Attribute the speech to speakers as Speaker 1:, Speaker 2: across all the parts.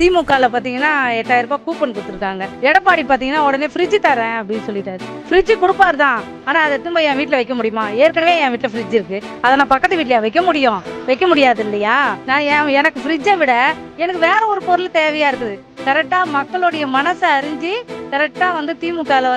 Speaker 1: திமுகல பாத்தீங்கன்னா 8000 ரூபாய் கூப்பன் கொடுத்துருக்காங்க. எடப்பாடி பாத்தீங்கன்னா உடனே ஃப்ரிட்ஜ் தரேன் அப்படின்னு சொல்லிட்டாரு. ஃப்ரிட்ஜ் கொடுப்பாரு தான், ஆனா அதை திரும்ப என் வீட்டுல வைக்க முடியுமா? ஏற்கனவே என் வீட்டுல ஃப்ரிட்ஜ் இருக்கு, அதை நான் பக்கத்து வீட்லயா வைக்க முடியும்? வைக்க முடியாது இல்லையா? நான் எனக்கு ஃப்ரிட்ஜை விட எனக்கு வேற ஒரு பொருள் தேவையா இருக்குது. கரெக்டா மக்களுடைய மனசை அறிஞ்சு கரெக்டா திமுகல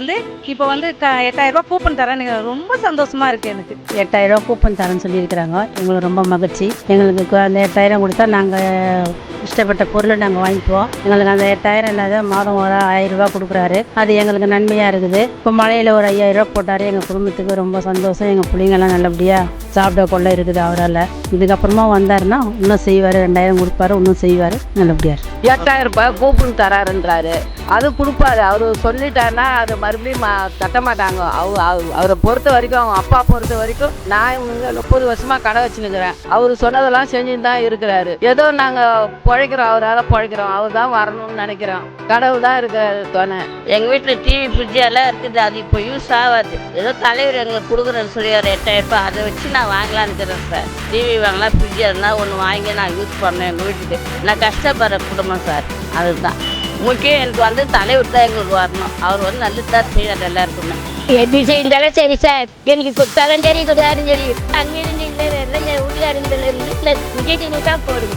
Speaker 1: இப்ப 8000 ரூபாய் கூப்பன் தரேன். ரொம்ப சந்தோஷமா இருக்கு எனக்கு.
Speaker 2: 8000 ரூபா கூப்பன் தரேன்னு சொல்லியிருக்கிறாங்க. எங்களுக்கு ரொம்ப மகிழ்ச்சி. எங்களுக்கு அந்த 8000 கொடுத்தா நாங்கள் இஷ்டப்பட்ட பொருளை நாங்கள் வாங்கிக்குவோம். எங்களுக்கு அந்த 8000 இல்லாத மாதம் ஒரு 1000 ரூபா கொடுக்குறாரு. அது எங்களுக்கு நன்மையாக இருக்குது. இப்போ மழையில் ஒரு 5000 ரூபா போட்டார். எங்கள் குடும்பத்துக்கு ரொம்ப சந்தோஷம். எங்கள் பிள்ளைங்கெல்லாம் நல்லபடியாக சாப்பிட கொள்ள இருக்குது அவரால். இதுக்கப்புறமா வந்தாருன்னா இன்னும் செய்வார். 2000 கொடுப்பாரு, இன்னும் செய்வார் நல்லபடியாக.
Speaker 3: 8000 ரூபாய் கூப்பன் தராருன்றாரு. அது கொடுப்பாரு. அவர் சொல்லிட்டாருன்னா அது மறுபடியும் தட்ட மாட்டாங்க. அவரை பொறுத்த வரைக்கும், அவங்க அப்பா பொறுத்த வரைக்கும், நான் 30 வருஷமா கடை வச்சுன்னுக்கிறேன். அவர் சொன்னதெல்லாம் செஞ்சுன்னு தான் இருக்கிறாரு. ஏதோ நாங்கள் பழைக்கிறோம், அவரால் பழைக்கிறோம். அவர் தான் வரணும்னு நினைக்கிறோம். கடவுள் தான் இருக்கிறாரு துணை.
Speaker 4: எங்கள் வீட்டில் டிவி ஃப்ரிட்ஜ் எல்லாம் இருக்குது. அது இப்போ யூஸ் ஆகாது. ஏதோ தலைவர் எங்களுக்கு கொடுக்குறேன்னு சொல்லி ஒரு 8000 ரூபாய் அதை வச்சு நான் வாங்கலான்னு இருக்கிறேன் சார். டிவி வாங்கலாம், ஃப்ரிட்ஜ் இருந்தால் ஒன்று வாங்கி நான் யூஸ் பண்ணேன் எங்கள் வீட்டுக்கு. நான் கஷ்டப்படுற குடும்பம் சார். அதுதான் முக்கியம். எனக்கு தலைவர் தான் எங்களுக்கு வரணும். அவர் நல்லதுதான் செய்யறது எல்லாருக்குமே.
Speaker 5: எப்படி செய்தாலும் சரி சார். எனக்கு கொடுத்தாலும் சரி, கொடுத்தாலும் சரி. அங்கிருந்து இல்லை, உள்ளாருந்து விஜய் டிவி தான் போடுங்க.